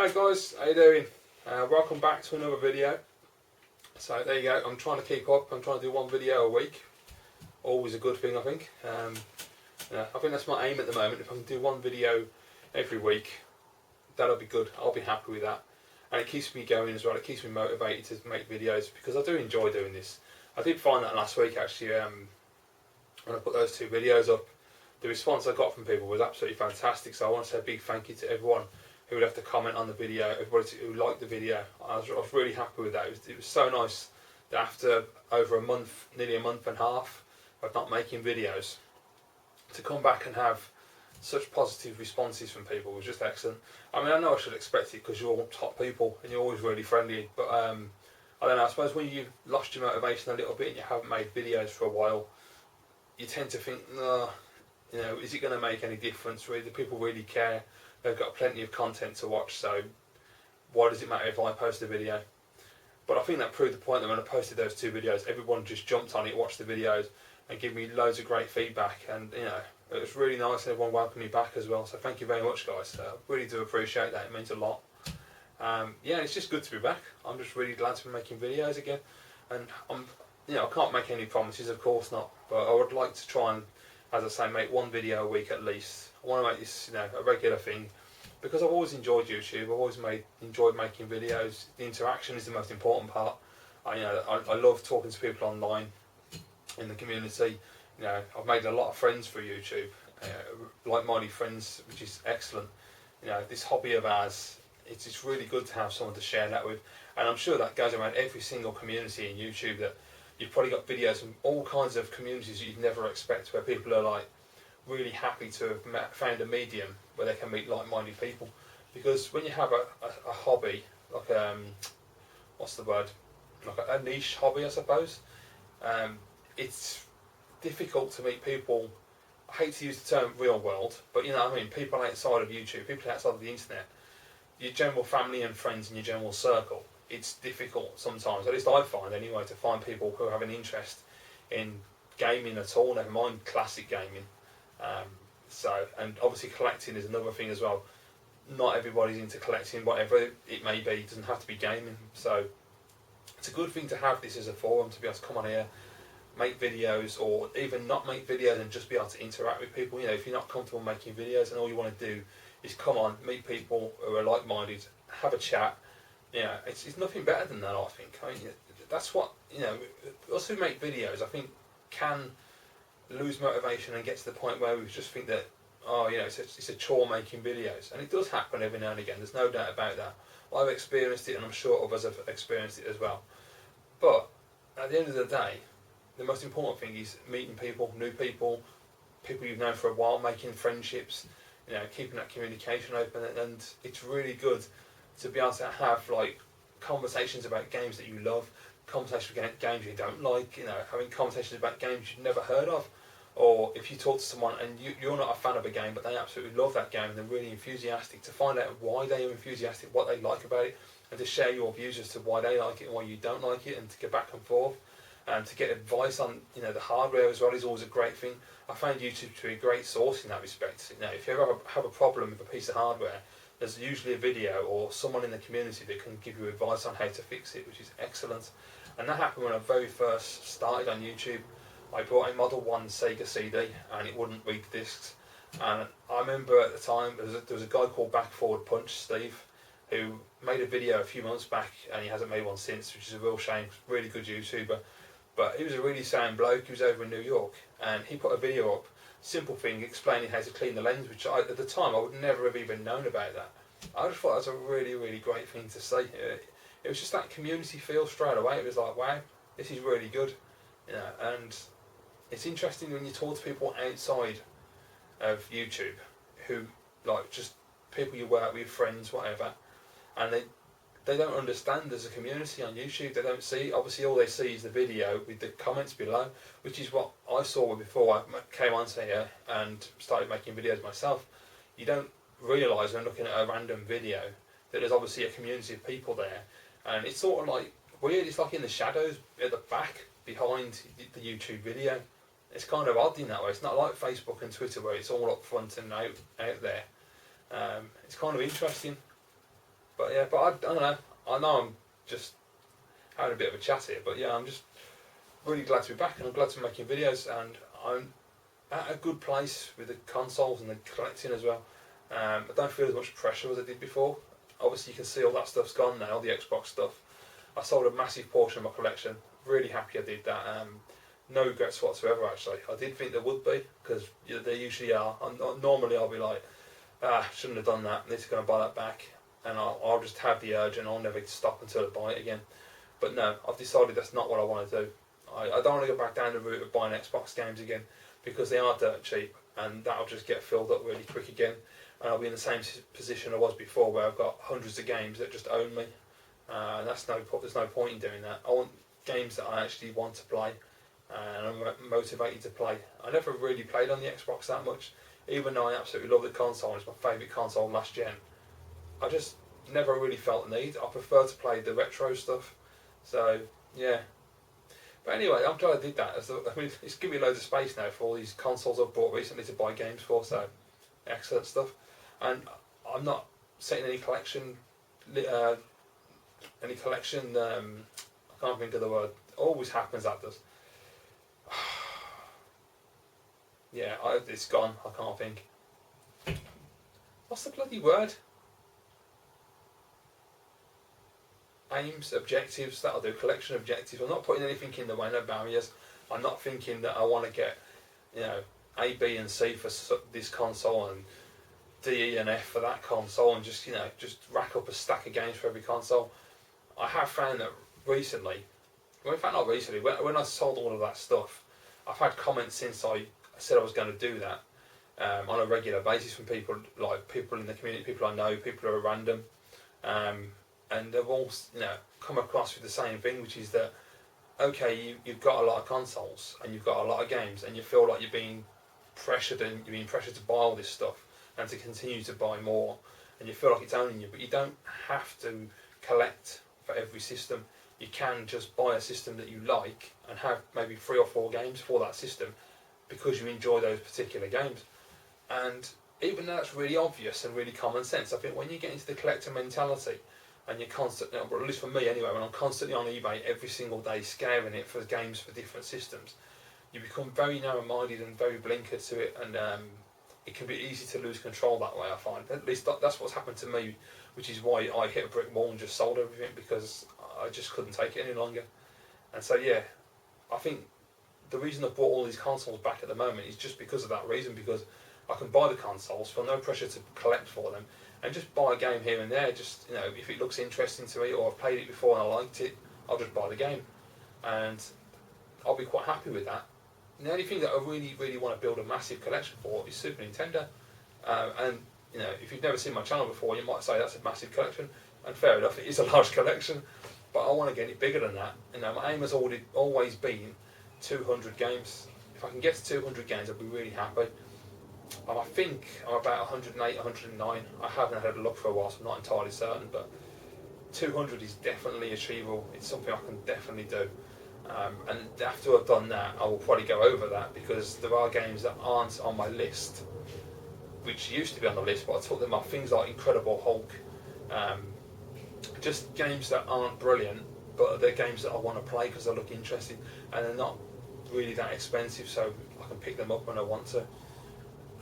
Hi guys, how you doing? Welcome back to another video. So there you go, I'm trying to keep up, I'm trying to do one video a week. Always a good thing, I think. I think that's my aim at the moment. If I can do one video every week, that'll be good. I'll be happy with that. And it keeps me going as well, it keeps me motivated to make videos because I do enjoy doing this. I did find that last week actually, when I put those two videos up, the response I got from people was absolutely fantastic. So I want to say a big thank you to everyone who would have to comment on the video, everybody who liked the video. I was really happy with that. It was so nice that after over a month, nearly a month and a half of not making videos, to come back and have such positive responses from people was just excellent. I mean, I know I should expect it because you're all top people and you're always really friendly, but I don't know, I suppose when you've lost your motivation a little bit and you haven't made videos for a while, you tend to think, no, is it going to make any difference? Really, do people really care? They've got plenty of content to watch, so why does it matter if I post a video? But I think that proved the point that when I posted those two videos, everyone just jumped on it, watched the videos, and gave me loads of great feedback. And it was really nice, and everyone welcomed me back as well. So thank you very much, guys. I really do appreciate that. It means a lot. It's just good to be back. I'm just really glad to be making videos again. And I can't make any promises, of course not. But I would like to try and, as I say, make one video a week at least. I want to make this, a regular thing, because I've always enjoyed YouTube. I've always enjoyed making videos. The interaction is the most important part. I love talking to people online in the community. I've made a lot of friends through YouTube, like-minded friends, which is excellent. This hobby of ours, it's really good to have someone to share that with, and I'm sure that goes around every single community in YouTube. That you've probably got videos from all kinds of communities that you'd never expect, where people are like really happy to have found a medium where they can meet like-minded people. Because when you have a hobby, like what's the word, like a niche hobby, I suppose, it's difficult to meet people. I hate to use the term real world, but you know what I mean, people outside of YouTube, people outside of the internet, your general family and friends in your general circle. It's difficult sometimes, at least I find anyway, to find people who have an interest in gaming at all, never mind classic gaming. And obviously collecting is another thing as well. Not everybody's into collecting, whatever it may be. It doesn't have to be gaming. So it's a good thing to have this as a forum, to be able to come on here, make videos, or even not make videos and just be able to interact with people. If you're not comfortable making videos and all you want to do is come on, meet people who are like-minded, have a chat, it's nothing better than that, I think. That's what, us who make videos, I think, can lose motivation and get to the point where we just think that, it's a chore making videos. And it does happen every now and again, there's no doubt about that. I've experienced it, and I'm sure others have experienced it as well. But at the end of the day, the most important thing is meeting people, new people, people you've known for a while, making friendships, keeping that communication open. And it's really good to be able to have conversations about games that you love, conversations about games you don't like, having conversations about games you've never heard of. Or if you talk to someone and you're not a fan of a game, but they absolutely love that game and they're really enthusiastic, to find out why they are enthusiastic, what they like about it, and to share your views as to why they like it and why you don't like it, and to get back and forth, and to get advice on the hardware as well is always a great thing. I found YouTube to be a great source in that respect. If you ever have a problem with a piece of hardware, there's usually a video or someone in the community that can give you advice on how to fix it, which is excellent. And that happened when I very first started on YouTube. I bought a Model 1 Sega CD and it wouldn't read the discs. And I remember at the time there was a guy called Back Forward Punch, Steve, who made a video a few months back, and he hasn't made one since, which is a real shame. Really good YouTuber, but he was a really sound bloke. He was over in New York, and he put a video up, simple thing, explaining how to clean the lens, which at the time I would never have even known about that. I just thought that was a really, really great thing to say. It was just that community feel straight away. It was like, wow, this is really good. And it's interesting when you talk to people outside of YouTube who, just people you work with, friends, whatever, and they don't understand there's a community on YouTube. They don't see, obviously all they see is the video with the comments below, which is what I saw before I came onto here and started making videos myself. You don't realise when looking at a random video that there's obviously a community of people there, and it's sort of like weird. It's like in the shadows at the back behind the YouTube video. It's kind of odd in that way. It's not like Facebook and Twitter where it's all up front and out there. It's kind of interesting. But yeah, but I don't know. I know I'm just having a bit of a chat here, but yeah, I'm just really glad to be back, and I'm glad to be making videos, and I'm at a good place with the consoles and the collecting as well. I don't feel as much pressure as I did before. Obviously, you can see all that stuff's gone now, all the Xbox stuff. I sold a massive portion of my collection. Really happy I did that. No regrets whatsoever, actually. I did think there would be, because there usually are. Normally, I'll be like, shouldn't have done that. I need to go and buy that back. And I'll just have the urge, and I'll never stop until I buy it again. But no, I've decided that's not what I want to do. I don't want to go back down the route of buying Xbox games again, because they are dirt cheap, and that'll just get filled up really quick again. And I'll be in the same position I was before, where I've got hundreds of games that just own me. And there's no point in doing that. I want games that I actually want to play, and I'm motivated to play. I never really played on the Xbox that much, even though I absolutely love the console. It's my favourite console last gen. I just never really felt the need. I prefer to play the retro stuff. So yeah. But anyway, I'm glad I did that. I mean, it's given me loads of space now for all these consoles I've bought recently to buy games for. So excellent stuff. And I'm not setting any collection. I can't think of the word. Always happens, that does. Yeah, it's gone. I can't think. What's the bloody word? Aims, objectives, that'll do. Collection objectives. I'm not putting anything in the way, no barriers. I'm not thinking that I want to get, A, B and C for this console and D, E and F for that console, and just rack up a stack of games for every console. I have found that recently, well, in fact not recently, when I sold all of that stuff, I've had comments since I said I was going to do that on a regular basis from people, like people in the community, people I know, people who are random. And they've all come across with the same thing, which is that, okay, you've got a lot of consoles and you've got a lot of games, and you feel like you're being pressured to buy all this stuff and to continue to buy more, and you feel like it's owning you. But you don't have to collect for every system. You can just buy a system that you like and have maybe 3 or 4 games for that system because you enjoy those particular games. And even though that's really obvious and really common sense, I think when you get into the collector mentality, and you're constantly, well, at least for me anyway, when I'm constantly on eBay every single day scaring it for games for different systems, you become very narrow-minded and very blinkered to it, and it can be easy to lose control that way, I find. At least that's what's happened to me, which is why I hit a brick wall and just sold everything, because I just couldn't take it any longer. And so yeah, I think the reason I bought all these consoles back at the moment is just because of that reason, because I can buy the consoles, feel no pressure to collect for them, and just buy a game here and there. Just if it looks interesting to me, or I've played it before and I liked it, I'll just buy the game, and I'll be quite happy with that. And the only thing that I really, really want to build a massive collection for is Super Nintendo. And if you've never seen my channel before, you might say that's a massive collection, and fair enough, it is a large collection. But I want to get it bigger than that. My aim has always been 200 games. If I can get to 200 games, I'll be really happy. I think I'm about 108, 109. I haven't had a look for a while, so I'm not entirely certain, but 200 is definitely achievable. It's something I can definitely do. And after I've done that, I will probably go over that, because there are games that aren't on my list, which used to be on the list, but I took them off. Things like Incredible Hulk, just games that aren't brilliant, but they're games that I want to play because they look interesting, and they're not really that expensive, so I can pick them up when I want to.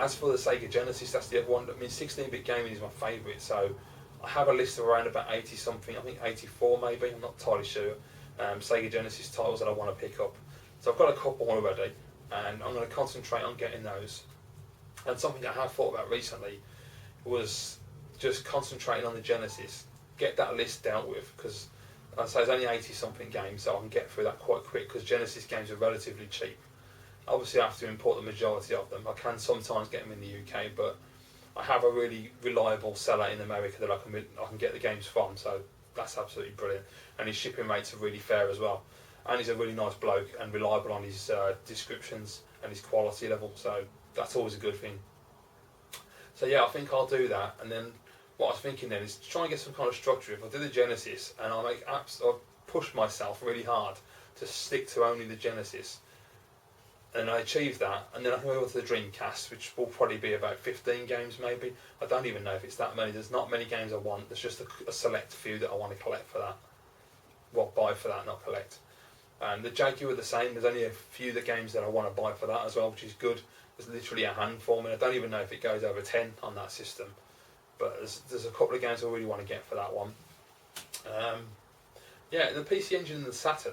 As for the Sega Genesis, that's the other one. I mean, 16-bit gaming is my favourite, so I have a list of around about 80 something, I think 84 maybe, I'm not entirely sure, Sega Genesis titles that I want to pick up. So I've got a couple already, and I'm going to concentrate on getting those. And something I have thought about recently was just concentrating on the Genesis, get that list dealt with, because I'd say there's only 80 something games, so I can get through that quite quick, because Genesis games are relatively cheap. Obviously I have to import the majority of them. I can sometimes get them in the UK, but I have a really reliable seller in America that I can get the games from, so that's absolutely brilliant. And his shipping rates are really fair as well. And he's a really nice bloke and reliable on his descriptions and his quality level, so that's always a good thing. So yeah, I think I'll do that, and then what I was thinking then is to try and get some kind of structure. If I do the Genesis and I'll push myself really hard to stick to only the Genesis, and I achieve that, and then I can move on to the Dreamcast, which will probably be about 15 games maybe. I don't even know if it's that many. There's not many games I want. There's just a select few that I want to collect for that. Well, buy for that, not collect. And the Jaguar are the same. There's only a few games that I want to buy for that as well, which is good. There's literally a handful. I mean, I don't even know if it goes over 10 on that system. But there's a couple of games I really want to get for that one. Yeah, the PC Engine and the Saturn,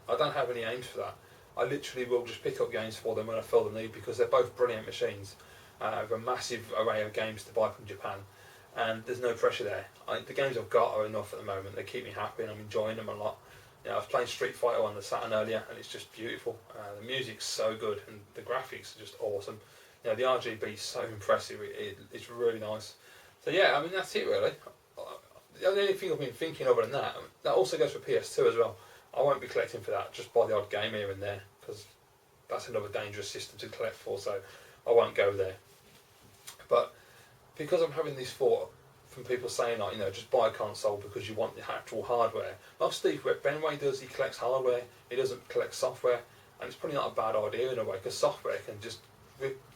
I don't have any aims for that. I literally will just pick up games for them when I feel the need, because they're both brilliant machines. With a massive array of games to buy from Japan, and there's no pressure there. The games I've got are enough at the moment. They keep me happy and I'm enjoying them a lot. I was playing Street Fighter on the Saturn earlier, and it's just beautiful. The music's so good and the graphics are just awesome. The RGB is so impressive. It's really nice. So yeah, I mean, that's it really. The only thing I've been thinking other than that, that also goes for PS2 as well. I won't be collecting for that, just buy the odd game here and there, because that's another dangerous system to collect for, so I won't go there. But because I'm having this thought from people saying, like, just buy a console because you want the actual hardware. Like Steve Benway does, he collects hardware, he doesn't collect software, and it's probably not a bad idea in a way, because software can just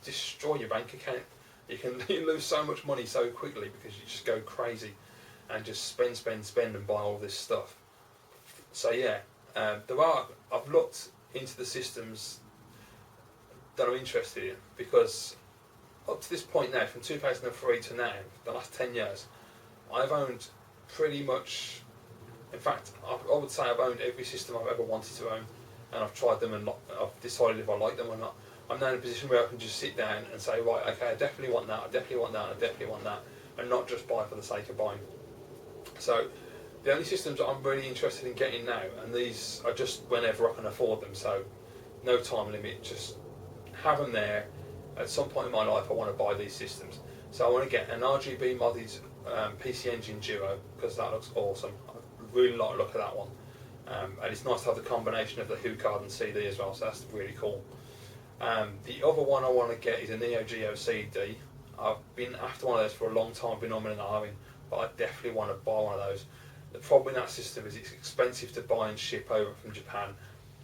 destroy your bank account. You lose so much money so quickly because you just go crazy and just spend and buy all this stuff. So yeah, I've looked into the systems that I'm interested in, because up to this point now, from 2003 to now, the last 10 years, I've owned pretty much, in fact, I would say I've owned every system I've ever wanted to own, and I've tried them and I've decided if I like them or not. I'm now in a position where I can just sit down and say, right, okay, I definitely want that, I definitely want that, I definitely want that, and not just buy for the sake of buying. So the only systems that I'm really interested in getting now, and these are just whenever I can afford them, so no time limit, just have them there. At some point in my life I want to buy these systems. So I want to get an RGB modded PC Engine Duo, because that looks awesome. I really like the look of that one. And it's nice to have the combination of the HuCard and CD as well, so that's really cool. The other one I want to get is a Neo Geo CD. I've been after one of those for a long time, I've been on and ahhing, but I definitely want to buy one of those. The problem in that system is it's expensive to buy and ship over from Japan.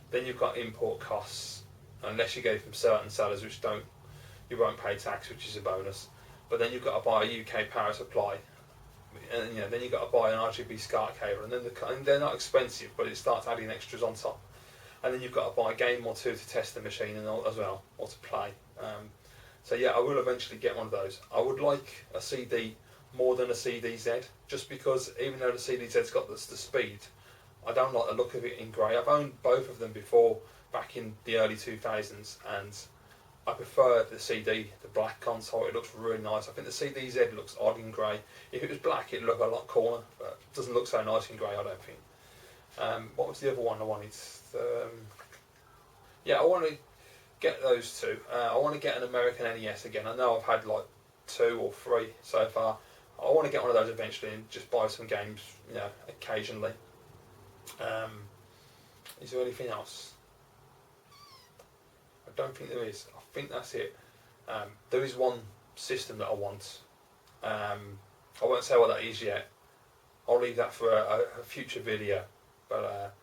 Then you've got import costs, unless you get it from certain sellers which you won't pay tax, which is a bonus. But then you've got to buy a UK power supply, and then you've got to buy an RGB SCART cable, and then they're not expensive, but it starts adding extras on top. And then you've got to buy a game or two to test the machine and all, as well, or to play. So yeah, I will eventually get one of those. I would like a CD more than a CDZ, just because even though the CDZ's got the speed, I don't like the look of it in grey. I've owned both of them before, back in the early 2000s, and I prefer the CD, the black console. It looks really nice. I think the CDZ looks odd in grey. If it was black, it'd look a lot cooler, but it doesn't look so nice in grey, I don't think. What was the other one I wanted? Yeah, I want to get those two. I want to get an American NES again. I know I've had like 2 or 3 so far. I want to get one of those eventually and just buy some games, occasionally. Is there anything else? I don't think there is. I think that's it. There is one system that I want. I won't say what that is yet. I'll leave that for a future video. But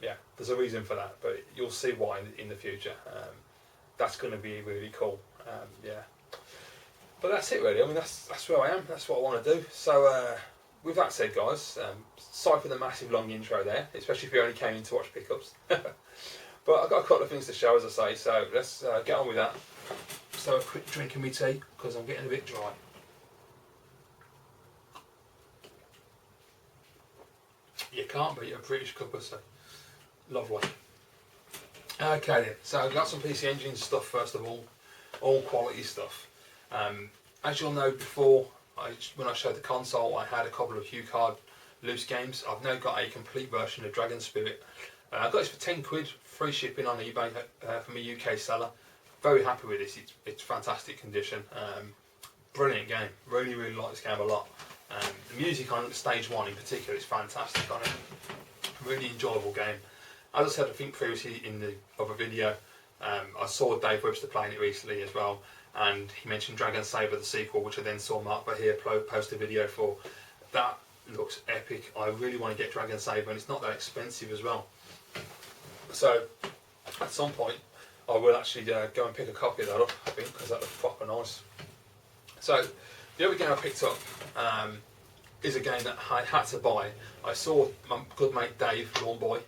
yeah, there's a reason for that. But you'll see why in the future. That's going to be really cool. Yeah. But that's it really. I mean, that's where I am. That's what I want to do. So with that said, guys, sorry for the massive long intro there, especially if you only came in to watch pickups. But I've got a couple of things to show, as I say, so let's get on with that. So a quick drink of my tea, because I'm getting a bit dry. You can't beat a British cup of tea. Lovely. Okay then, so I've got some PC Engine stuff first of all quality stuff. As you'll know, before, when I showed the console, I had a couple of HuCard loose games. I've now got a complete version of Dragon Spirit. I got this for 10 quid, free shipping on eBay from a UK seller. Very happy with this, it's fantastic condition. Brilliant game, really like this game a lot. The music on stage 1 in particular is fantastic on it. Really enjoyable game. As I said, I think previously in the other video, I saw Dave Webster playing it recently as well, and he mentioned Dragon Saber the sequel, which I then saw Mark Bahir post a video for. That looks epic. I really want to get Dragon Saber, and it's not that expensive as well. So at some point I will actually go and pick a copy of that up, I think, because that looks proper nice. So the other game I picked up is a game that I had to buy. I saw my good mate Dave, Lawn Boy.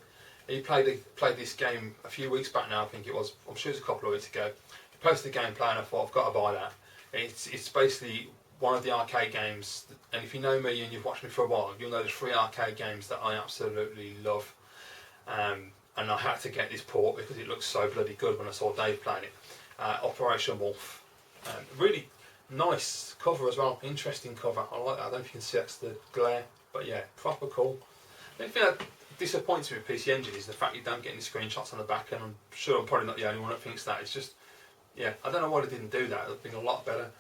He played this game a few weeks back now, I think it was. I'm sure it was a couple of weeks ago. He posted the gameplay and I thought, I've got to buy that. It's basically one of the arcade games, and if you know me and you've watched me for a while, you'll know there's 3 arcade games that I absolutely love. And I had to get this port because it looks so bloody good when I saw Dave playing it. Operation Wolf. Really nice cover as well, interesting cover. I like that. I don't know if you can see that's the glare, but yeah, proper cool. The only thing that disappoints me with PC Engine is the fact you don't get any screenshots on the back, and I'm sure I'm probably not the only one that thinks that. It's just, yeah, I don't know why they didn't do that. It would have been a lot better.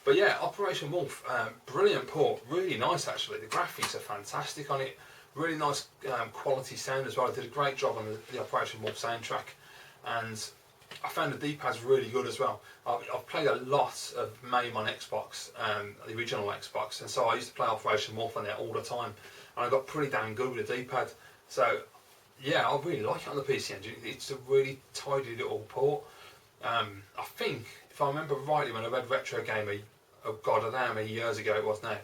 But yeah, Operation Wolf, brilliant port, really nice actually. The graphics are fantastic on it. Really nice quality sound as well. I did a great job on the Operation Wolf soundtrack, and I found the D-pad's really good as well. I've played a lot of MAME on Xbox, the original Xbox, and so I used to play Operation Wolf on there all the time, and I got pretty damn good with the D-pad. So yeah, I really like it on the PC Engine. It's a really tidy little port. I think, if I remember rightly, when I read Retro Gamer, oh god, I don't know how many years ago it was now,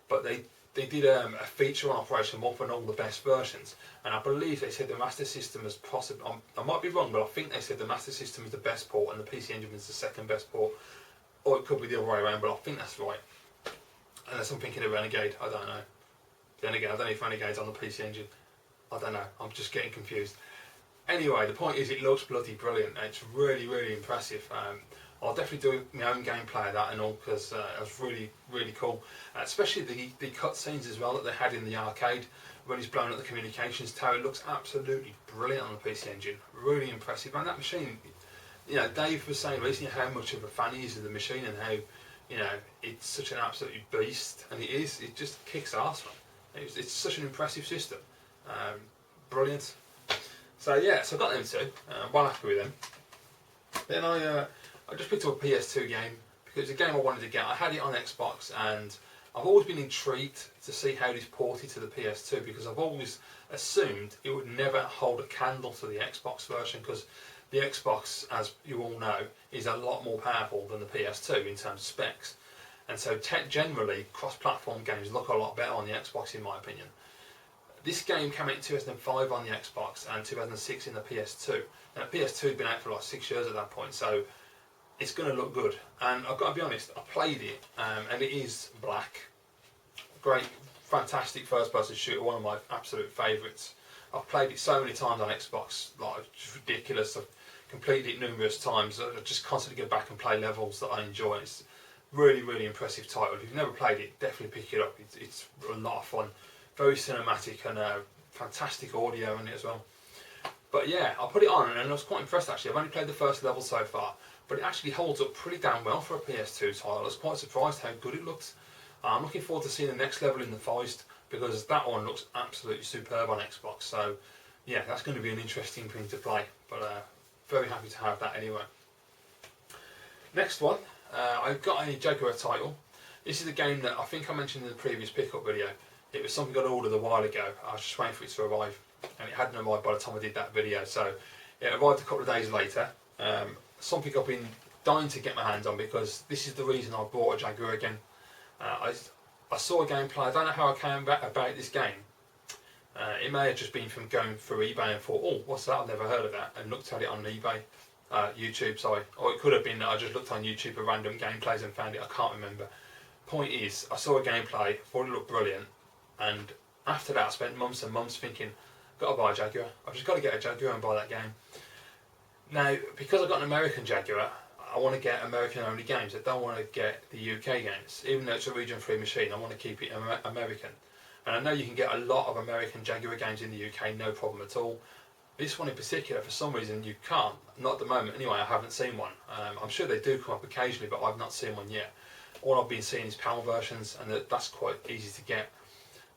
but they did a feature on Operation Wolf and all the best versions, and I believe they said the Master System was possible. I might be wrong, but I think they said the Master System was the best port and the PC Engine was the second best port, or it could be the other way around, but I think that's right. Unless I'm thinking of Renegade, I don't know. Then again, I don't know if Renegade's on the PC Engine. I don't know, I'm just getting confused. Anyway, the point is it looks bloody brilliant. It's really, really impressive. I'll definitely do my own gameplay of that and all, because it was really, really cool. Especially the cutscenes as well that they had in the arcade when he's blowing up the communications tower. It looks absolutely brilliant on the PC Engine. Really impressive. And that machine, you know, Dave was saying recently how much of a fan he is of the machine and how, you know, it's such an absolute beast. And it is. It just kicks ass, man. It's such an impressive system. Brilliant. So yeah, so I got them two. I'm well happy with them. Then I just picked up a PS2 game because it's a game I wanted to get. I had it on Xbox and I've always been intrigued to see how it is ported to the PS2, because I've always assumed it would never hold a candle to the Xbox version, because the Xbox, as you all know, is a lot more powerful than the PS2 in terms of specs. And so generally, cross-platform games look a lot better on the Xbox in my opinion. This game came out in 2005 on the Xbox and 2006 in the PS2. Now the PS2 had been out for like 6 years at that point, so it's going to look good. And I've got to be honest, I played it and it is black. Great, fantastic first person shooter, one of my absolute favourites. I've played it so many times on Xbox, like it's ridiculous. I've completed it numerous times. I just constantly go back and play levels that I enjoy. It's really, really impressive title. If you've never played it, definitely pick it up. It's a lot of fun. Very cinematic and fantastic audio in it as well. But yeah, I put it on and I was quite impressed actually. I've only played the first level so far, but it actually holds up pretty damn well for a PS2 title. I was quite surprised how good it looked. I'm looking forward to seeing the next level in the Forest, because that one looks absolutely superb on Xbox. So yeah, that's going to be an interesting thing to play, but very happy to have that anyway. Next one, I've got a Jaguar title. This is a game that I think I mentioned in the previous pickup video. It was something I'd ordered a while ago. I was just waiting for it to arrive, and it hadn't arrived by the time I did that video. So it arrived a couple of days later. Something I've been dying to get my hands on, because this is the reason I bought a Jaguar again. I saw a gameplay. I don't know how I came about this game. It may have just been from going through eBay and thought, oh, what's that? I've never heard of that, and looked at it on eBay, YouTube, sorry. Or it could have been that I just looked on YouTube at random gameplays and found it. I can't remember. Point is, I saw a gameplay, thought it looked brilliant, and after that I spent months and months thinking, got to buy a Jaguar. I've just got to get a Jaguar and buy that game. Now, because I've got an American Jaguar, I want to get American only games. I don't want to get the UK games. Even though it's a region 3 machine, I want to keep it American. And I know you can get a lot of American Jaguar games in the UK, no problem at all. This one in particular, for some reason, you can't. Not at the moment anyway, I haven't seen one. I'm sure they do come up occasionally, but I've not seen one yet. All I've been seeing is PAL versions, and that's quite easy to get.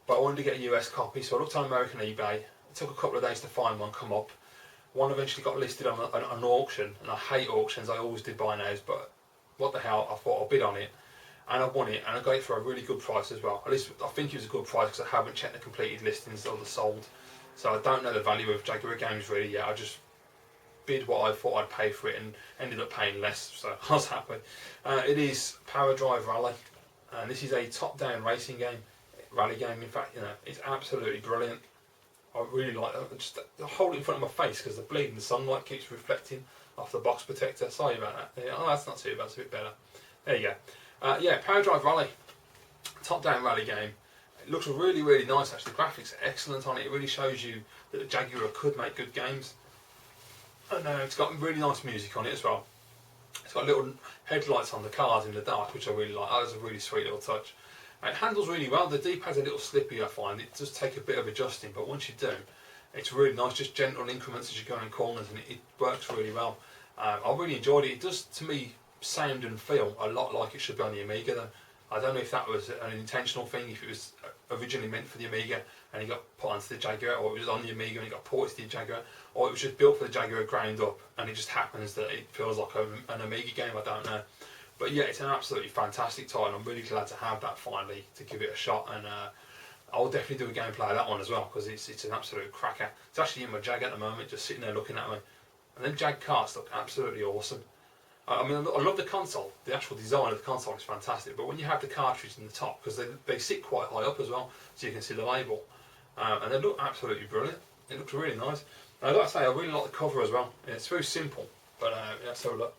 But I wanted to get a US copy, so I looked on American eBay. It took a couple of days to find one come up. One eventually got listed on an auction, and I hate auctions, I always did buy nows, but what the hell, I thought I'll bid on it, and I won it, and I got it for a really good price as well. At least I think it was a good price, because I haven't checked the completed listings or the sold, so I don't know the value of Jaguar games really yet. I just bid what I thought I'd pay for it and ended up paying less, so I was happy. It is PowerDrive Rally, and this is a top-down racing game, rally game. In fact, it's absolutely brilliant. I really like that. Just hold it in front of my face because the bleeding sunlight keeps reflecting off the box protector. Sorry about that. Oh, that's not too bad. It's a bit better. There you go. Yeah, PowerDrive Rally, top-down rally game. It looks really, really nice. Actually, the graphics are excellent on it. It really shows you that the Jaguar could make good games. And it's got really nice music on it as well. It's got little headlights on the cars in the dark, which I really like. That was a really sweet little touch. It handles really well. The D-pad's a little slippy, I find. It does take a bit of adjusting, but once you do, it's really nice. Just gentle increments as you go in corners, and it works really well. I really enjoyed it. It does, to me, sound and feel a lot like it should be on the Amiga, though. I don't know if that was an intentional thing, if it was originally meant for the Amiga and it got put onto the Jaguar, or it was on the Amiga and it got ported to the Jaguar, or it was just built for the Jaguar ground up and it just happens that it feels like an Amiga game. I don't know. But yeah, it's an absolutely fantastic title. I'm really glad to have that finally, to give it a shot, and I'll definitely do a gameplay of that one as well, because it's an absolute cracker. It's actually in my Jag at the moment, just sitting there looking at me. And then Jag carts look absolutely awesome. I mean, I love the console. The actual design of the console is fantastic, but when you have the cartridge in the top, because they sit quite high up as well, so you can see the label, and they look absolutely brilliant. It looks really nice. And I've got to say, I really like the cover as well. It's very simple, but let's have a look.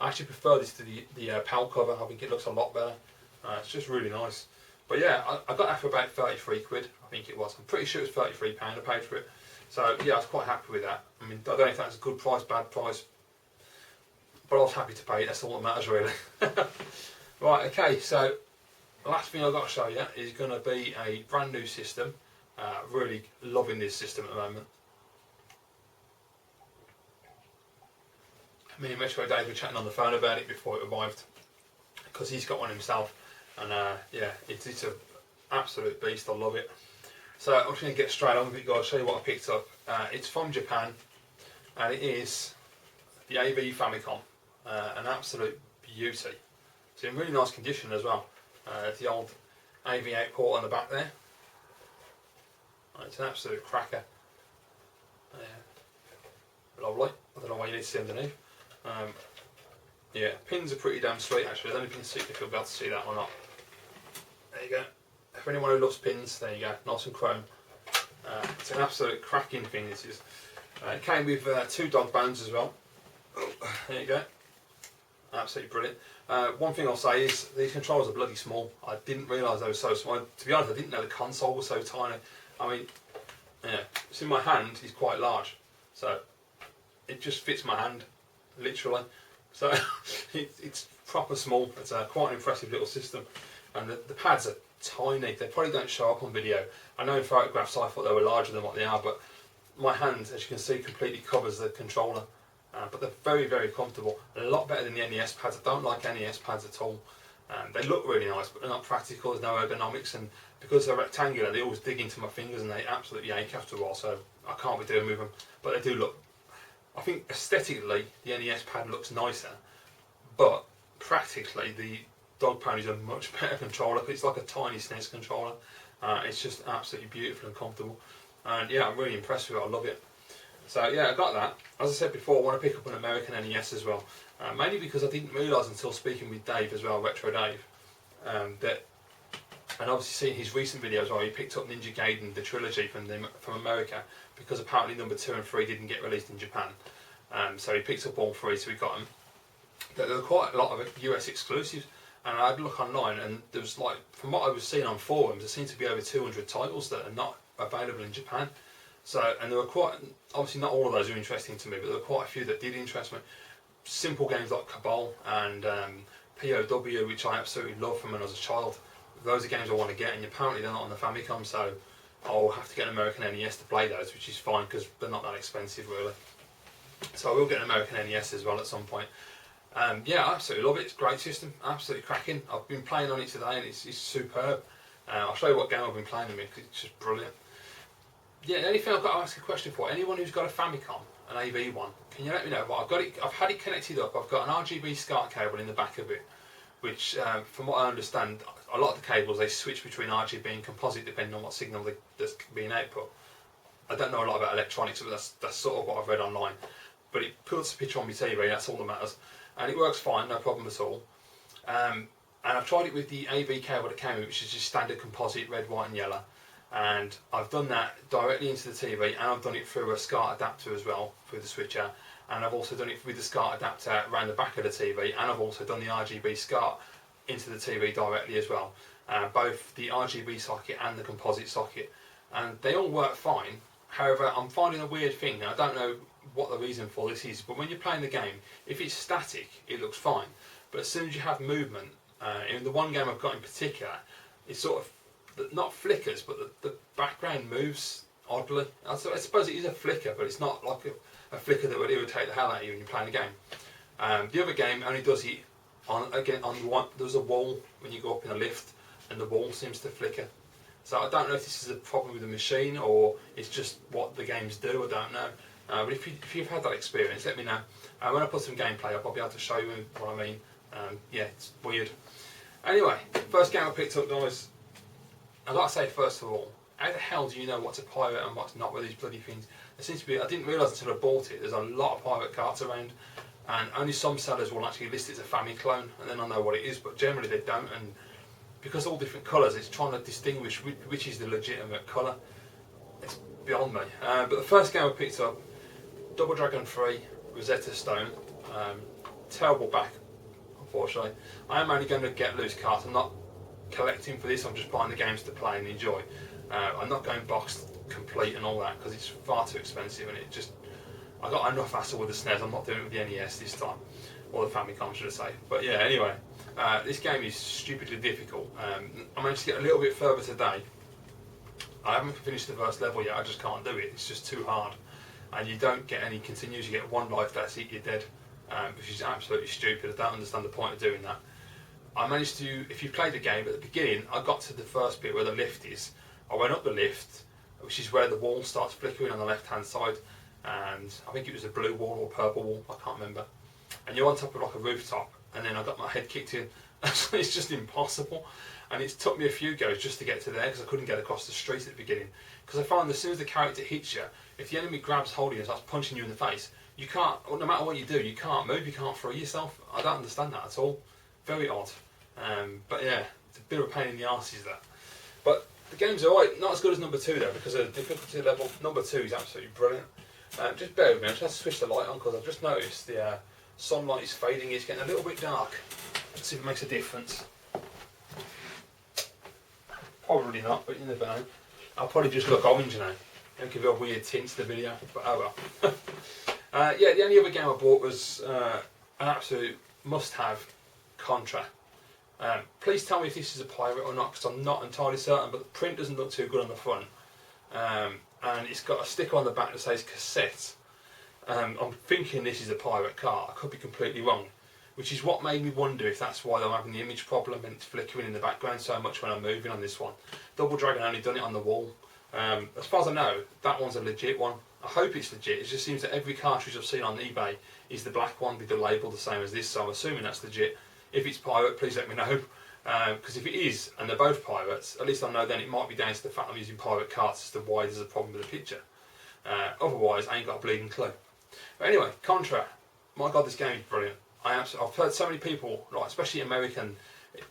I actually prefer this to the PAL cover. I think it looks a lot better. It's just really nice. But yeah, I got that for about 33 quid, I think it was. I'm pretty sure it was £33 I paid for it. So yeah, I was quite happy with that. I mean, I don't know if that's a good price, bad price, but I was happy to pay it. That's all that matters, really. Right, okay, so the last thing I've got to show you is going to be a brand new system. Really loving this system at the moment. Me and Metro Dave were chatting on the phone about it before it arrived, because he's got one himself, and yeah, it's an absolute beast. I love it. So I'm just going to get straight on with it, guys. Show you what I picked up. It's from Japan, and it is the AV Famicom, an absolute beauty. It's in really nice condition as well. The old AV out port on the back there. It's an absolute cracker. Lovely. I don't know why you need to see underneath. Yeah, pins are pretty damn sweet actually. I don't know if you can be able to see that or not. There you go. For anyone who loves pins, there you go, nice and chrome. It's an absolute cracking thing, this is. It came with 2 dog bones as well. Oh, there you go. Absolutely brilliant. One thing I'll say is these controllers are bloody small. I didn't realise they were so small. To be honest, I didn't know the console was so tiny. I mean, yeah, it's in my hand, it's quite large. So it just fits my hand, literally. So it's proper small. It's quite an impressive little system. And the pads are tiny. They probably don't show up on video. I know in photographs I thought they were larger than what they are, but my hand, as you can see, completely covers the controller. But they're very, very comfortable. A lot better than the NES pads. I don't like NES pads at all. They look really nice, but they're not practical. There's no ergonomics, and because they're rectangular, they always dig into my fingers and they absolutely ache after a while. So I can't be doing with them. But they do look. I think aesthetically, the NES pad looks nicer, but practically, the Dog Pony is a much better controller. It's like a tiny SNES controller. It's just absolutely beautiful and comfortable. And yeah, I'm really impressed with it. I love it. So yeah, I got that. As I said before, I want to pick up an American NES as well. Mainly because I didn't realise until speaking with Dave as well, Retro Dave, that, and obviously seeing his recent videos where he picked up Ninja Gaiden, the trilogy from America, because apparently number 2 and 3 didn't get released in Japan. So he picked up all 3, so we got them. There were quite a lot of US exclusives, and I had a look online, and there was, like, from what I was seeing on forums, there seemed to be over 200 titles that are not available in Japan. So, and there were quite, obviously not all of those are interesting to me, but there were quite a few that did interest me. Simple games like Cabal and POW, which I absolutely loved from when I was a child. Those are games I want to get, and apparently they're not on the Famicom, so I'll have to get an American NES to play those, which is fine because they're not that expensive really. So I will get an American NES as well at some point. Yeah, I absolutely love it. It's a great system, absolutely cracking. I've been playing on it today and it's superb. I'll show you what game I've been playing with because it's just brilliant. Yeah, the only thing I've got to ask a question for, anyone who's got a Famicom, an AV one, can you let me know? Well, I've had it connected up. I've got an RGB SCART cable in the back of it, which, from what I understand, a lot of the cables they switch between RGB and composite depending on what signal that's being output. I don't know a lot about electronics, but that's sort of what I've read online. but it puts a picture on my TV, that's all that matters. And it works fine, no problem at all. And I've tried it with the AV cable that came with, which is just standard composite, red, white and yellow. And I've done that directly into the TV, and I've done it through a SCART adapter as well, through the switcher. And I've also done it with the SCART adapter around the back of the TV, and I've also done the RGB SCART into the TV directly as well. Both the RGB socket and the composite socket. And they all work fine. However, I'm finding a weird thing, and I don't know what the reason for this is, but when you're playing the game, if it's static, it looks fine. But as soon as you have movement, in the one game I've got in particular, it sort of, not flickers, but the background moves oddly. I suppose it is a flicker, but it's not like a flicker that would irritate the hell out of you when you're playing the game. The other game only does it on the one, there's a wall when you go up in a lift, and the wall seems to flicker. So I don't know if this is a problem with the machine or it's just what the games do, I don't know. But if you've had that experience, let me know. When I put some gameplay up, I'll be able to show you what I mean. Yeah, it's weird. Anyway, first game I picked up, guys. I'd like to say first of all, how the hell do you know what's a pirate and what's not with these bloody things? There seems to be, I didn't realise until I bought it, there's a lot of pirate cards around, and only some sellers will actually list it as a family clone, and then I know what it is, but generally they don't. And because all different colours, it's trying to distinguish which is the legitimate colour. It's beyond me. But the first game I picked up, Double Dragon 3, Rosetta Stone. Terrible back, unfortunately. I am only going to get loose cards. I'm not collecting for this, I'm just buying the games to play and enjoy. I'm not going boxed complete and all that because it's far too expensive, and I got enough hassle with the SNES. I'm not doing it with the NES this time, or the Famicom should I say. But yeah, anyway, this game is stupidly difficult. I managed to get a little bit further today. I haven't finished the first level yet, I just can't do it, it's just too hard. And you don't get any continues, you get one life, that's it, you're dead. Which is absolutely stupid, I don't understand the point of doing that. I managed to, if you played the game at the beginning, I got to the first bit where the lift is. I went up the lift, which is where the wall starts flickering on the left hand side, and I think it was a blue wall or purple wall, I can't remember. And you're on top of like a rooftop, and then I got my head kicked in. It's just impossible, and it's took me a few goes just to get to there because I couldn't get across the street at the beginning. Because I find as soon as the character hits you, if the enemy grabs hold of you and starts punching you in the face, you can't, no matter what you do, you can't move, you can't throw yourself. I don't understand that at all. Very odd. But yeah, it's a bit of a pain in the arse is that. But the game's alright, not as good as number 2 though, because of the difficulty level. Number 2 is absolutely brilliant. Just bear with me, I just have to switch the light on because I've just noticed the sunlight is fading, it's getting a little bit dark. Let's see if it makes a difference. Probably not, but you never know. I'll probably just look orange now. It'll give it a weird tint to the video, but oh well. Yeah, the only other game I bought was an absolute must-have, Contra. Please tell me if this is a pirate or not, because I'm not entirely certain, but the print doesn't look too good on the front. And it's got a sticker on the back that says cassette. I'm thinking this is a pirate car, I could be completely wrong. Which is what made me wonder if that's why I'm having the image problem and it's flickering in the background so much when I'm moving on this one. Double Dragon only done it on the wall. As far as I know, that one's a legit one. I hope it's legit. It just seems that every cartridge I've seen on eBay is the black one with the label the same as this, so I'm assuming that's legit. If it's pirate, please let me know. Because if it is, and they're both pirates, at least I know then it might be down to the fact I'm using pirate cards as to why there's a problem with the picture. Otherwise, I ain't got a bleeding clue. But anyway, Contra. My god, this game is brilliant. I've heard so many people, like especially American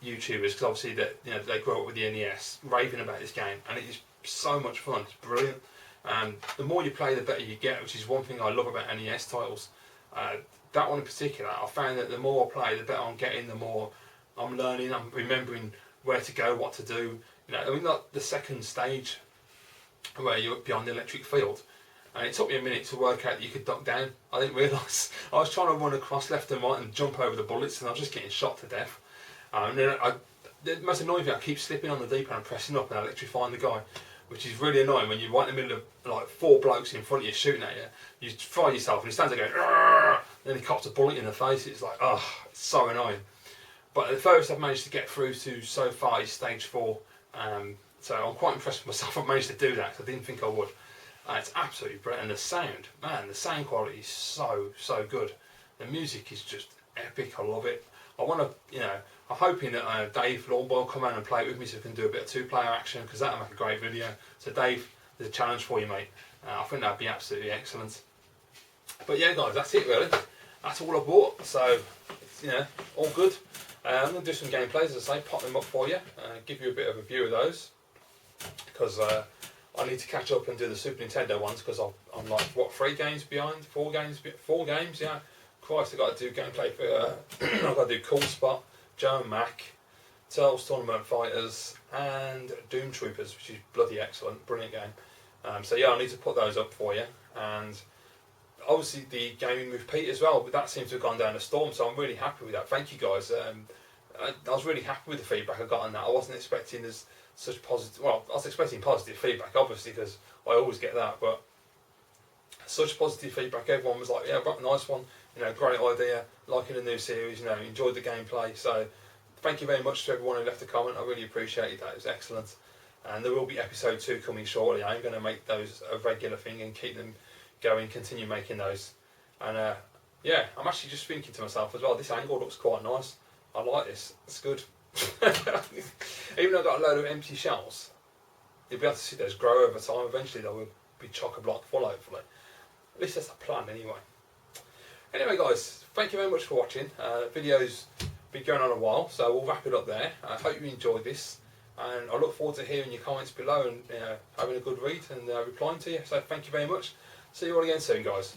YouTubers, because obviously they grow up with the NES, raving about this game, and it is so much fun. It's brilliant. The more you play, the better you get, which is one thing I love about NES titles. That one in particular, I found that the more I play, the better I'm getting, the more I'm learning, I'm remembering where to go, what to do. I mean, like the second stage where you're beyond the electric field. And it took me a minute to work out that you could duck down. I didn't realise. I was trying to run across left and right and jump over the bullets, and I was just getting shot to death. And then the most annoying thing, I keep slipping on the D-pad and pressing up and electrifying the guy, which is really annoying when you're right in the middle of like 4 blokes in front of you shooting at you. You fry yourself and he stands there going, "Argh!" Then he cops a bullet in the face. It's like, oh, it's so annoying. But the furthest I've managed to get through to so far is stage 4. So I'm quite impressed with myself. I've managed to do that because I didn't think I would. It's absolutely brilliant, and the sound, man, the sound quality is so good. The music is just epic. I love it. I want to, I'm hoping that Dave Lawboy will come out and play it with me so we can do a bit of 2-player action, because that'll make a great video. So Dave, there's a challenge for you, mate. I think that'd be absolutely excellent. But yeah, guys, that's it really. That's all I bought. So, you know, all good. I'm going to do some gameplays, as I say, pop them up for you, give you a bit of a view of those, because I need to catch up and do the Super Nintendo ones, because I'm like, what, 3 games behind? 4 games? 4 games, yeah. Christ, I've got to do gameplay for, I've got to do Cool Spot, Joe and Mac, Turtles Tournament Fighters, and Doom Troopers, which is bloody excellent, brilliant game. So yeah, I need to put those up for you, and obviously the gaming with Pete as well, but that seems to have gone down a storm, so I'm really happy with that. Thank you guys. I was really happy with the feedback I got on that. I wasn't expecting such positive. Well, I was expecting positive feedback, obviously, because I always get that. But such positive feedback. Everyone was like, "Yeah, nice one. You know, great idea. Liking the new series. You know, enjoyed the gameplay." So, thank you very much to everyone who left a comment. I really appreciated that. It was excellent. And there will be episode 2 coming shortly. I'm going to make those a regular thing and keep them going. Continue making those. And yeah, I'm actually just thinking to myself as well. This angle looks quite nice. I like this. It's good. Even though I've got a load of empty shells, you'll be able to see those grow over time. Eventually they will be chock-a-block full, hopefully. At least that's the plan anyway. Anyway guys, thank you very much for watching. Video's been going on a while, so we'll wrap it up there. I hope you enjoyed this, and I look forward to hearing your comments below and having a good read and replying to you. So thank you very much. See you all again soon, guys.